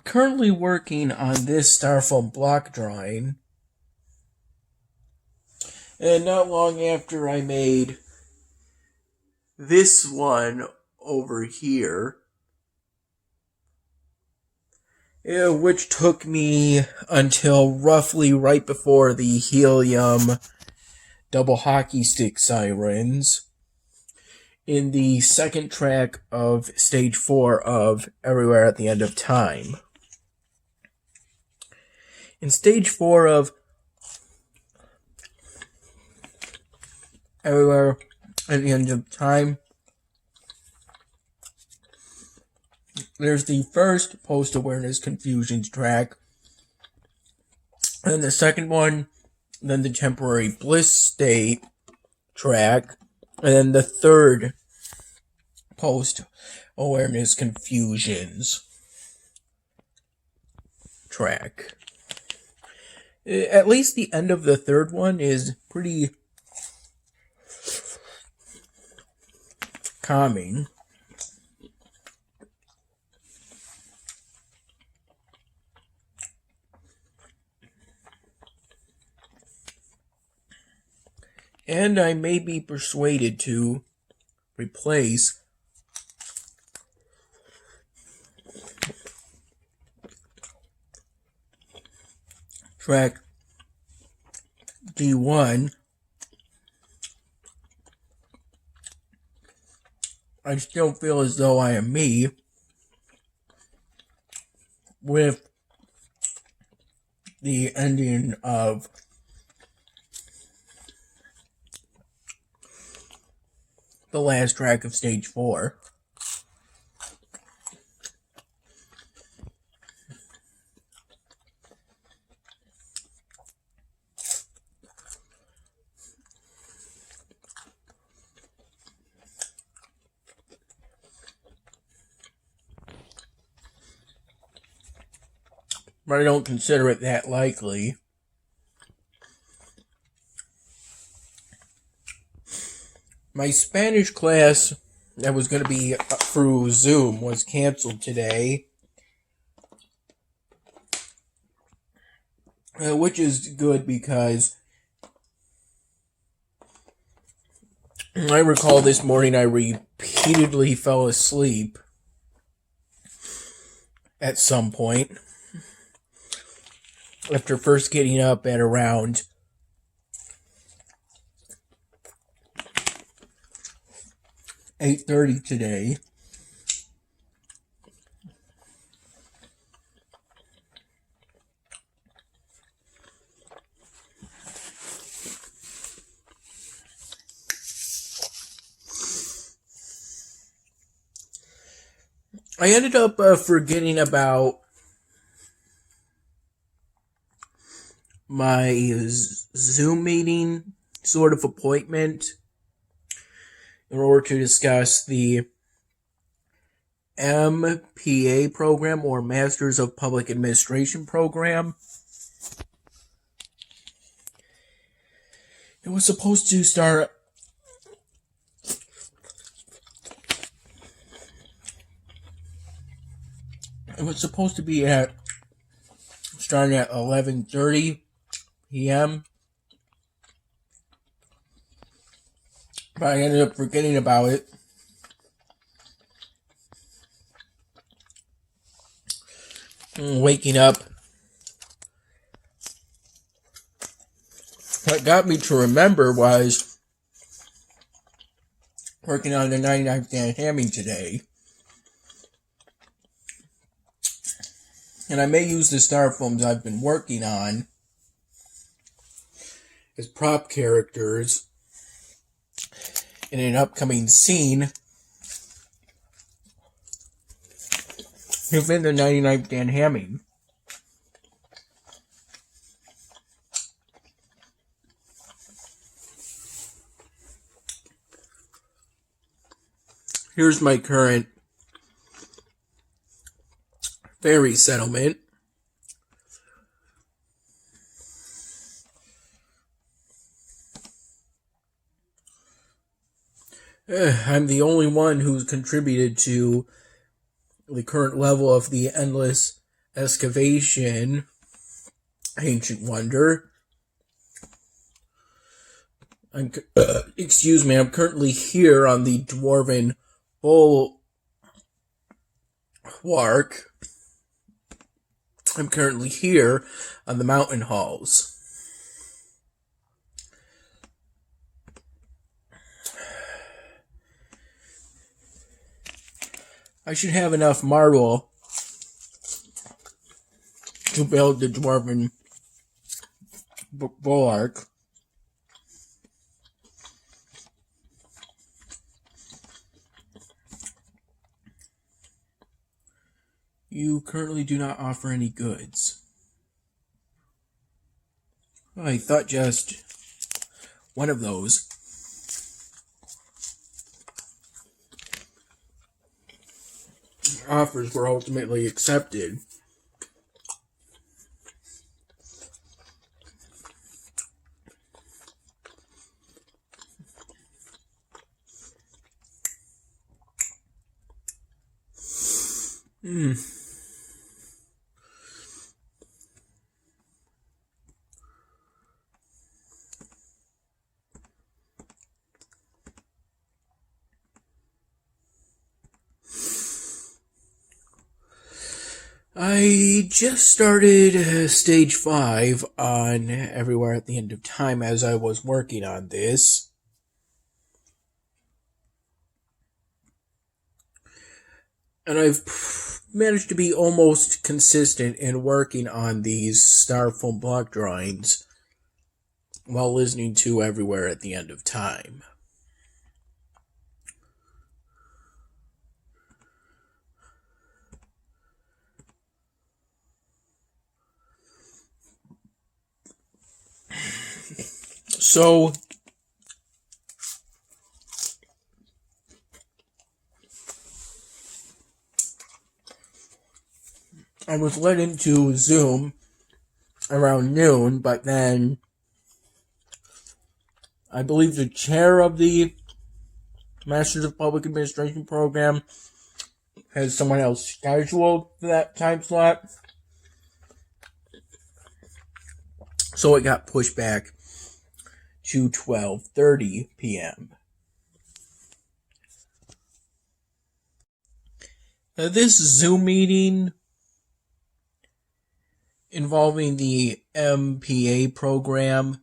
Currently working on this Styrofoam block drawing, and not long after I made this one over here, which took me until roughly right before the helium double hockey stick sirens in the second track of stage 4 of Everywhere at the End of Time. In stage 4 of Everywhere at the End of Time, there's the first post-awareness confusions track, and then the second one, then the temporary bliss state track, and then the third post-awareness confusions track. At least the end of the third one is pretty calming. And I may be persuaded to replace track D1. I still feel as though I am me with the ending of the last track of stage 4. But I don't consider it that likely. My Spanish class that was going to be through Zoom was canceled today, which is good because I recall this morning I repeatedly fell asleep at some point after first getting up at around 8:30 today. I ended up forgetting about my Zoom meeting sort of appointment in order to discuss the MPA program, or Masters of Public Administration program. It was supposed to start be starting at 11:30 p.m. But I ended up forgetting about it. waking up. What got me to remember was working on the 99th Dan Hamming today. And I may use the Styrofoams I've been working on as prop characters in an upcoming scene within the 99th Dan Hamming. Here's my current ferry settlement. I'm the only one who's contributed to the current level of the endless excavation ancient wonder. I'm currently here on the Dwarven Bulwark. I'm currently here on the mountain halls. I should have enough marble to build the Dwarven Bulwark. You currently do not offer any goods. I thought just one of those. Offers were ultimately accepted. I just started stage 5 on Everywhere at the End of Time as I was working on this. And I've managed to be almost consistent in working on these Styrofoam block drawings while listening to Everywhere at the End of Time. So, I was led into Zoom around noon, but then I believe the chair of the Masters of Public Administration program has someone else scheduled for that time slot. So it got pushed back to 12:30 p.m. Now, this Zoom meeting involving the MPA program,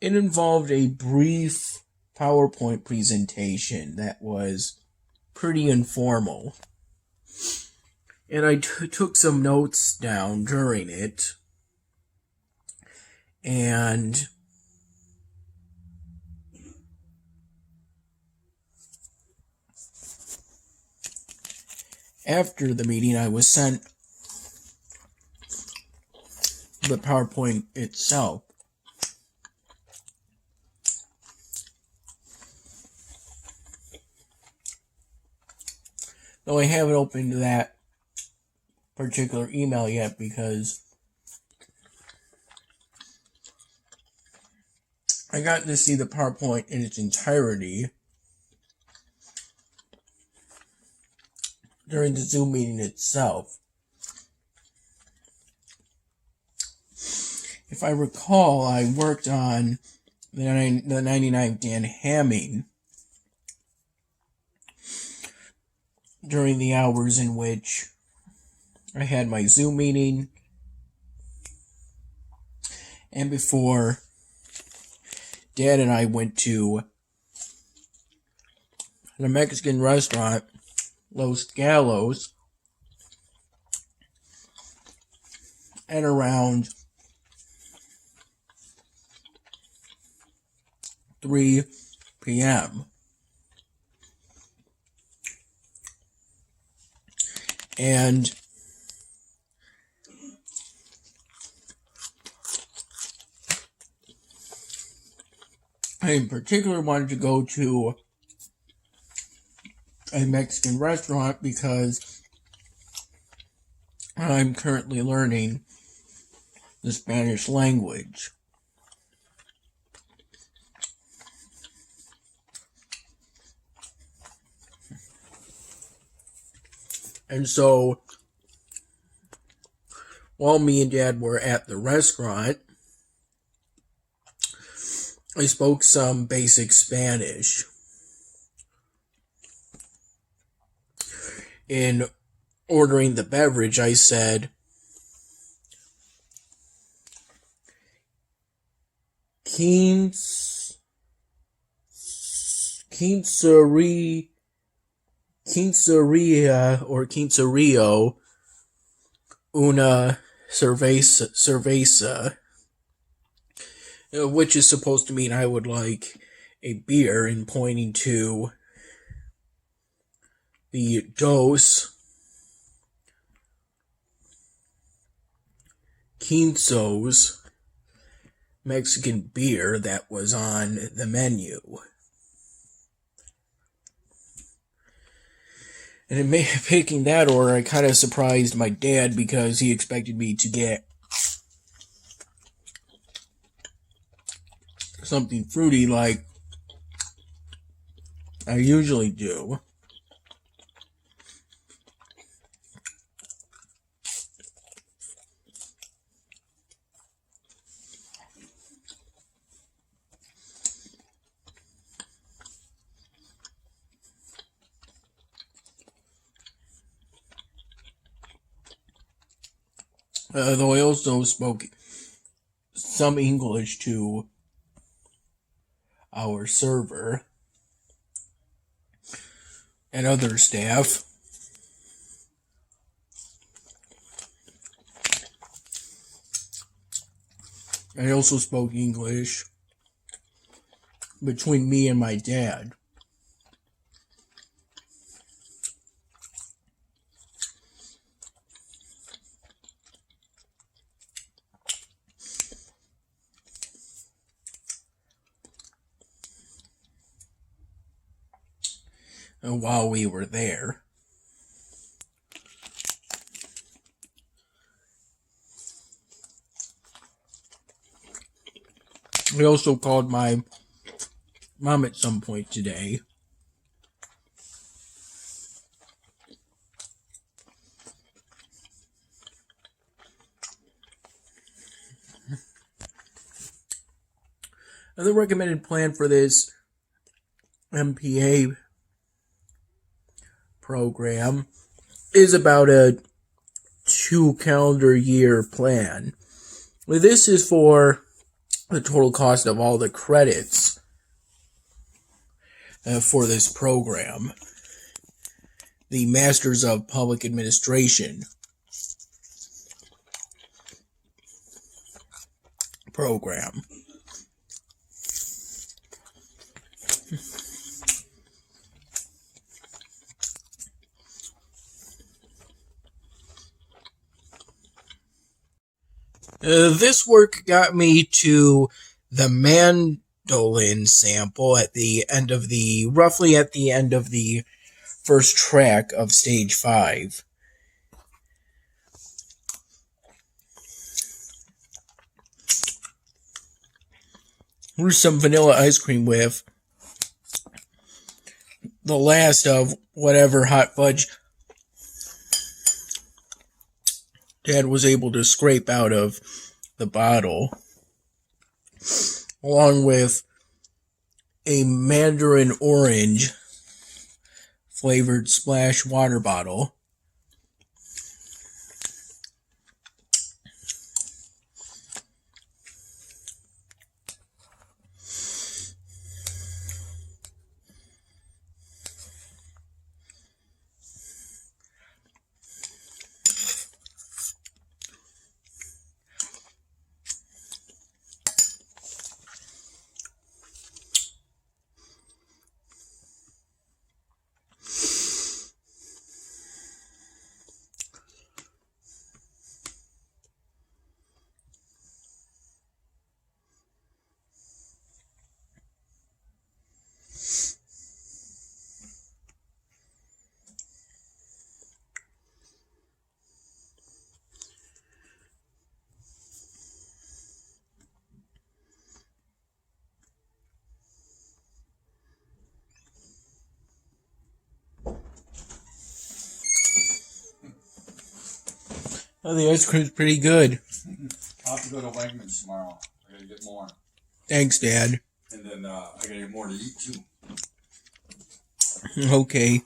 it involved a brief PowerPoint presentation that was pretty informal. And I took some notes down during it. And after the meeting, I was sent the PowerPoint itself. Though I haven't opened that particular email yet because I got to see the PowerPoint in its entirety during the Zoom meeting itself. If I recall, I worked on the 99th Dan Hamming during the hours in which I had my Zoom meeting, and before Dad and I went to the Mexican restaurant, Los Galos, at around 3 p.m. And I in particular wanted to go to a Mexican restaurant because I'm currently learning the Spanish language. And so, while me and Dad were at the restaurant, I spoke some basic Spanish. In ordering the beverage, I said, quincearía or quinceario una cerveza, which is supposed to mean I would like a beer, and pointing to the dos quinzos Mexican beer that was on the menu. And in picking that order, I kind of surprised my dad because he expected me to get something fruity like I usually do. Though I also spoke some English to our server and other staff. I also spoke English between me and my dad. While we were there. I also called my mom at some point today. And the recommended plan for this MPA program is about a 2 calendar year plan. This is for the total cost of all the credits for this program. The Masters of Public Administration program. This work got me to the mandolin sample at the end of roughly at the end of the first track of stage 5. Here's some vanilla ice cream with the last of whatever hot fudge Dad was able to scrape out of the bottle, along with a mandarin orange flavored splash water bottle. Oh, the ice cream's pretty good. I'll have to go to Wegmans tomorrow. I gotta get more. Thanks, Dad. And then I gotta get more to eat too. Okay.